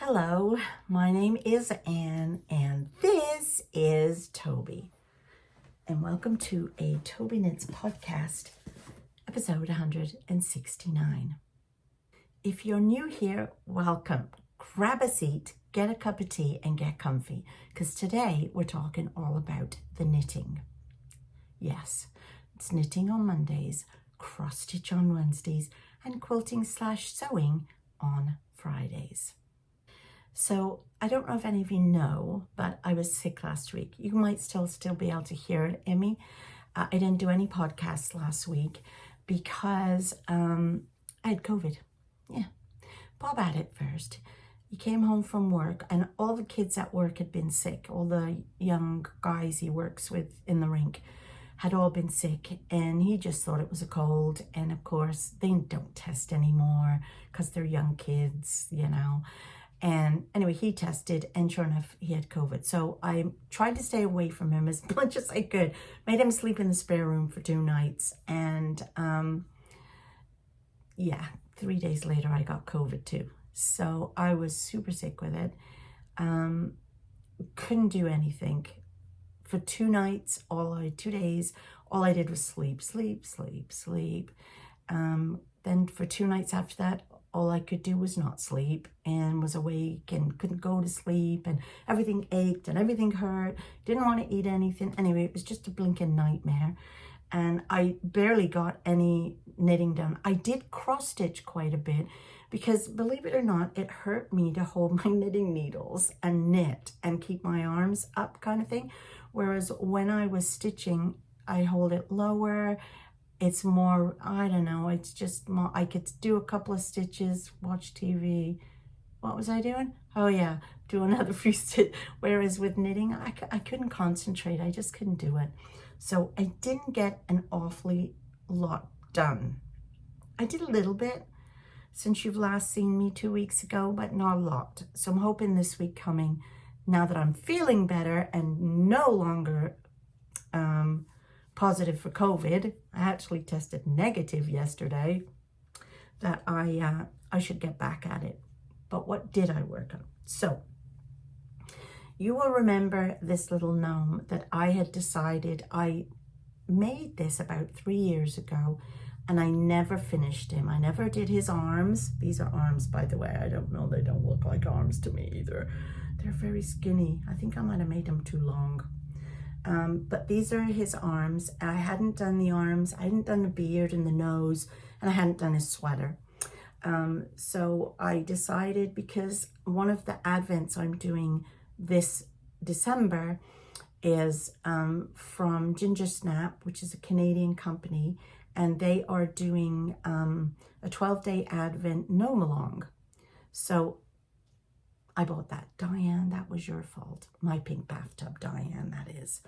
Hello, my name is Anne and this is Toby. And welcome to a Tobyknits podcast, episode 169. If you're new here, welcome. Grab a seat, get a cup of tea and get comfy, because today we're talking all about the knitting. Yes, it's knitting on Mondays, cross stitch on Wednesdays, and quilting/sewing on Fridays. So I don't know if any of you know, but I was sick last week. You might still be able to hear it in me. I didn't do any podcasts last week because I had COVID. Yeah, Bob had it first. He came home from work and all the kids at work had been sick. All the young guys he works with in the rink had all been sick, and he just thought it was a cold. And of course, they don't test anymore because they're young kids, you know. And anyway, he tested and sure enough, he had COVID. So I tried to stay away from him as much as I could. Made him sleep in the spare room for 2 nights. And 3 days later, I got COVID too. So I was super sick with it. Couldn't do anything. For 2 nights, 2 days, all I did was sleep. Then for 2 nights after that, all I could do was not sleep and was awake and couldn't go to sleep and everything ached and everything hurt. Didn't want to eat anything. Anyway, it was just a blinking nightmare. And I barely got any knitting done. I did cross stitch quite a bit because, believe it or not, it hurt me to hold my knitting needles and knit and keep my arms up kind of thing. Whereas when I was stitching, I hold it lower. It's more, I don't know, it's just more, I could do a couple of stitches, watch TV. What was I doing? Oh yeah, do another few stitches. Whereas with knitting, I couldn't concentrate. I just couldn't do it. So I didn't get an awfully lot done. I did a little bit since you've last seen me 2 weeks ago, but not a lot. So I'm hoping this week coming, now that I'm feeling better and no longer positive for COVID, I actually tested negative yesterday, that I should get back at it. But what did I work on? So you will remember this little gnome that I had decided, I made this about 3 years ago and I never finished him. I never did his arms. These are arms, by the way. I don't know, they don't look like arms to me either. They're very skinny. I think I might have made them too long. But these are his arms. I hadn't done the arms, I hadn't done the beard and the nose, and I hadn't done his sweater. So I decided, because one of the advents I'm doing this December is from Ginger Snap, which is a Canadian company, and they are doing a 12-day advent gnome along. So I bought that. Diane, that was your fault. My pink bathtub, Diane, that is.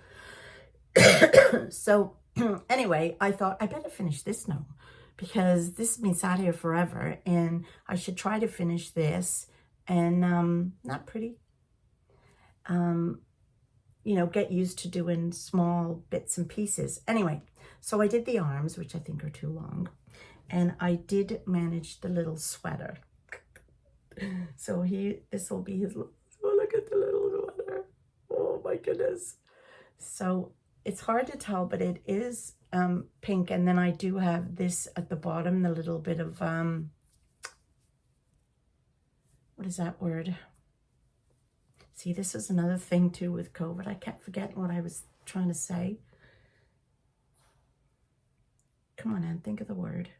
So anyway, I thought I better finish this gnome because this has been sat here forever and I should try to finish this and not pretty. You know, get used to doing small bits and pieces. Anyway, so I did the arms, which I think are too long, and I did manage the little sweater. So this will be his, oh, look at the little sweater. Oh my goodness. So it's hard to tell, but it is pink. And then I do have this at the bottom, the little bit of, what is that word? See, this is another thing too with COVID. I kept forgetting what I was trying to say. Come on, Anne, think of the word.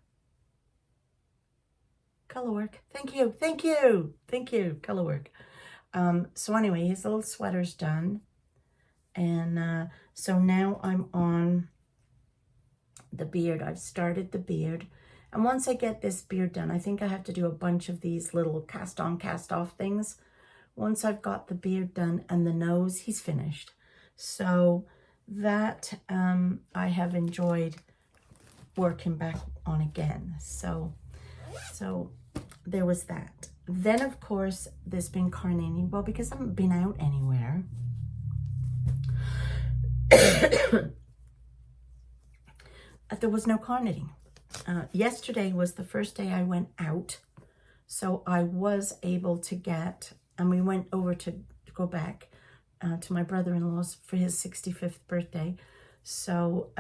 Color work. Thank you. Color work. So anyway, his little sweater's done. And so now I'm on the beard. I've started the beard. And once I get this beard done, I think I have to do a bunch of these little cast on, cast off things. Once I've got the beard done and the nose, he's finished. So that I have enjoyed working back on again. So there was that. Then, of course, there's been carnation. Well, because I haven't been out anywhere. There was no car knitting. Yesterday was the first day I went out. So I was able to get and we went over to go back to my brother-in-law's for his 65th birthday. So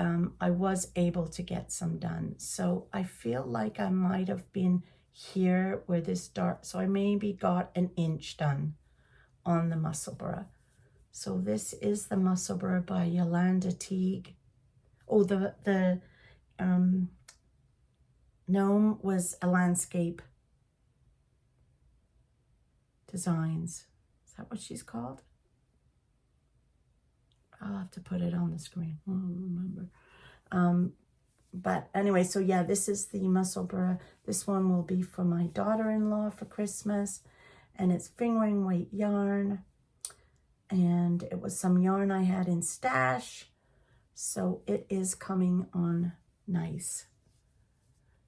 I was able to get some done. So I feel like I might have been here where this dark, so I maybe got an inch done on the Musselburgh. So this is the Musselburgh by Ysolda Teague. Oh, the Gnome was a landscape designs. Is that what she's called? I'll have to put it on the screen. I don't remember. But anyway, so yeah, this is the Musselburgh. This one will be for my daughter-in-law for Christmas. And it's fingering weight yarn. And it was some yarn I had in stash. So it is coming on nice.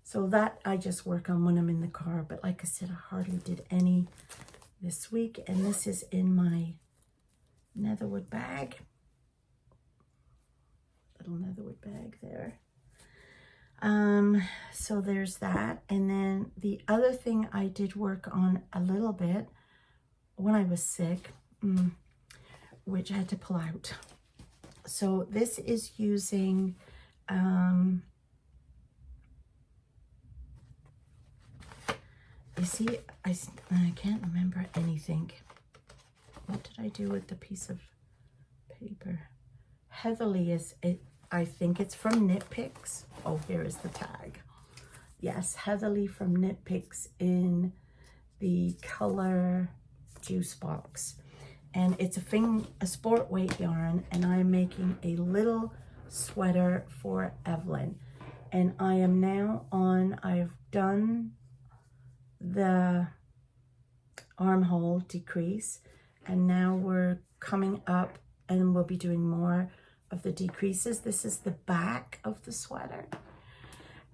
So that I just work on when I'm in the car. But like I said, I hardly did any this week. And this is in my netherwood bag. Little netherwood bag there. So there's that. And then the other thing I did work on a little bit when I was sick, which I had to pull out. So this is using you see, I can't remember anything. What did I do with the piece of paper? Heavily is it. I think it's from Knit Picks. Oh, here is the tag. Yes, Heatherly from Knit Picks in the color juice box. And it's a sport weight yarn, and I'm making a little sweater for Evelyne. And I am now on, I've done the armhole decrease, and now we're coming up and we'll be doing more of the decreases. This is the back of the sweater,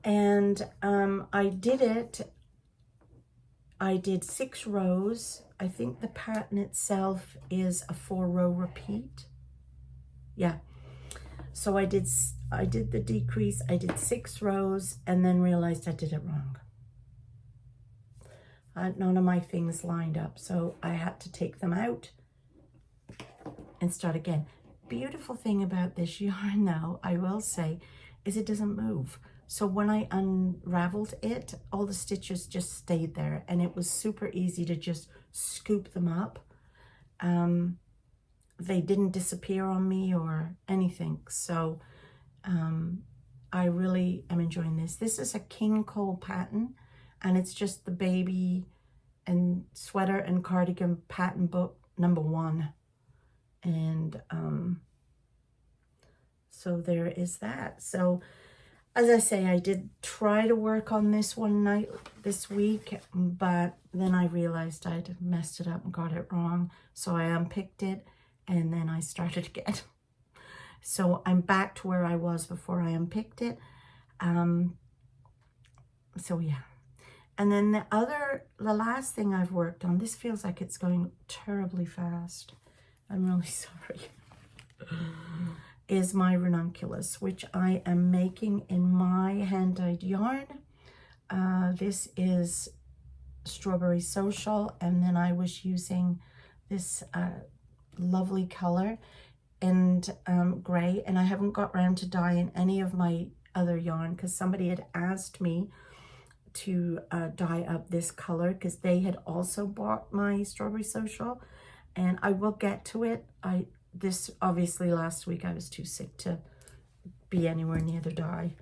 and I did 6 rows. I think the pattern itself is a 4-row repeat. Yeah, so I did the decrease. I did 6 rows and then realized I did it wrong. None of my things lined up, so I had to take them out and start again. Beautiful thing about this yarn, though, I will say, is it doesn't move. So when I unraveled it, all the stitches just stayed there, and it was super easy to just scoop them up. They didn't disappear on me or anything. So I really am enjoying this. This is a King Cole pattern, and it's just the baby and sweater and cardigan pattern book #1. And so there is that. So as I say, I did try to work on this one night this week, but then I realized I'd messed it up and got it wrong. So I unpicked it and then I started again. So I'm back to where I was before I unpicked it. So yeah. And then the last thing I've worked on, this feels like it's going terribly fast. I'm really sorry. Is my Ranunculus, which I am making in my hand-dyed yarn. This is Strawberry Social, and then I was using this lovely color and gray, and I haven't got around to dyeing any of my other yarn because somebody had asked me to dye up this color because they had also bought my Strawberry Social, and I will get to it. This obviously last week I was too sick to be anywhere near the dye.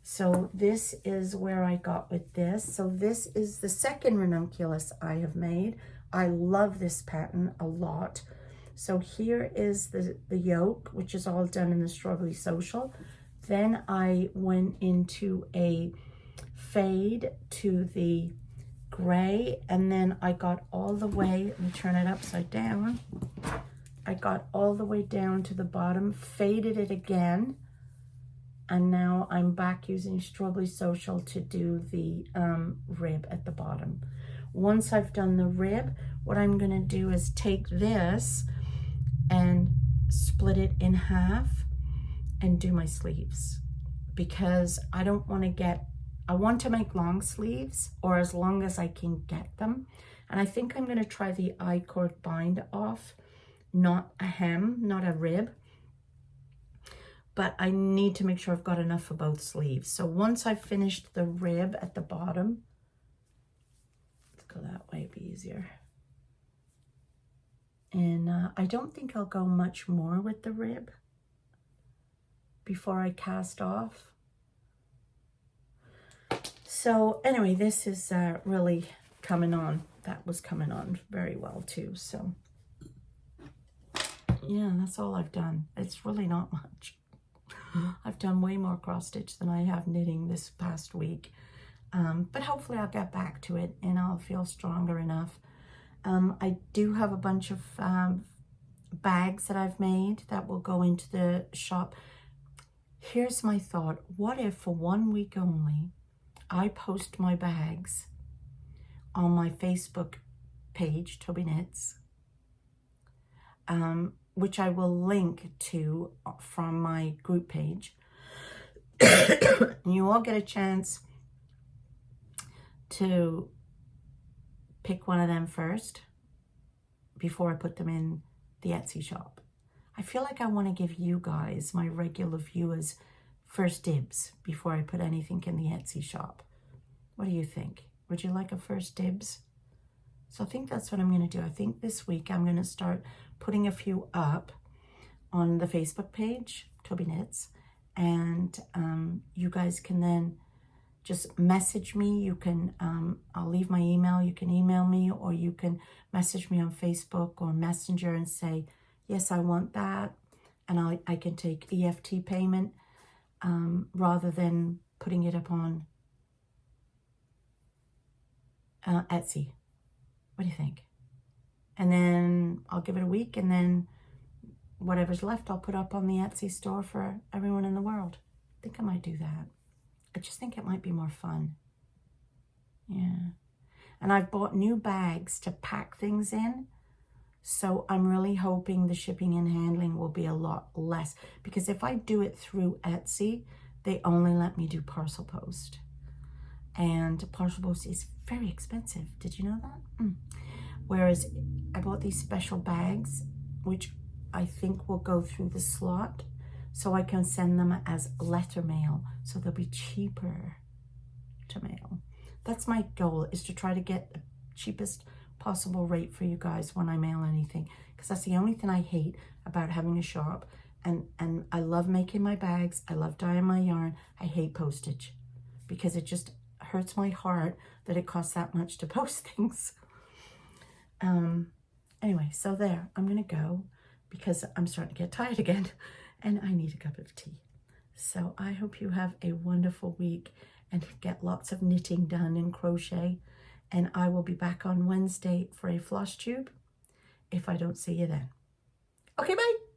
So this is where I got with this. So this is the second Ranunculus I have made. I love this pattern a lot. So here is the yoke, which is all done in the Strawberry Social. Then I went into a fade to the gray, and then I got all the way, let me turn it upside down. I got all the way down to the bottom, faded it again, and now I'm back using Strawberry Social to do the rib at the bottom. Once I've done the rib, what I'm going to do is take this and split it in half and do my sleeves, because I don't want to I want to make long sleeves, or as long as I can get them. And I think I'm going to try the I-cord bind off, not a hem, not a rib. But I need to make sure I've got enough for both sleeves. So once I've finished the rib at the bottom, let's go that way, it'd be easier. And I don't think I'll go much more with the rib before I cast off. So anyway, this is really coming on. That was coming on very well too. So yeah, that's all I've done. It's really not much. I've done way more cross stitch than I have knitting this past week. But hopefully I'll get back to it and I'll feel stronger enough. I do have a bunch of bags that I've made that will go into the shop. Here's my thought. What if for 1 week only, I post my bags on my Facebook page, Tobyknits, which I will link to from my group page. You all get a chance to pick one of them first before I put them in the Etsy shop. I feel like I want to give you guys, my regular viewers, first dibs before I put anything in the Etsy shop. What do you think? Would you like a first dibs? So I think that's what I'm going to do. I think this week I'm going to start putting a few up on the Facebook page, Tobyknits, and you guys can then just message me. You can, I'll leave my email. You can email me, or you can message me on Facebook or Messenger and say, yes, I want that. And I can take EFT payment rather than putting it up on Etsy. What do you think? And then I'll give it a week, and then whatever's left I'll put up on the Etsy store for everyone in the world. I think I might do that. I just think it might be more fun. Yeah. And I've bought new bags to pack things in. So I'm really hoping the shipping and handling will be a lot less. Because if I do it through Etsy, they only let me do parcel post. And parcel post is very expensive. Did you know that? Whereas I bought these special bags, which I think will go through the slot, so I can send them as letter mail, so they'll be cheaper to mail. That's my goal, is to try to get the cheapest possible rate for you guys when I mail anything, because that's the only thing I hate about having a shop. And I love making my bags. I love dyeing my yarn. I hate postage, because it just hurts my heart that it costs that much to post things. Anyway, so there, I'm gonna go because I'm starting to get tired again and I need a cup of tea. So I hope you have a wonderful week and get lots of knitting done and crochet. And I will be back on Wednesday for a floss tube if I don't see you then. Okay, bye.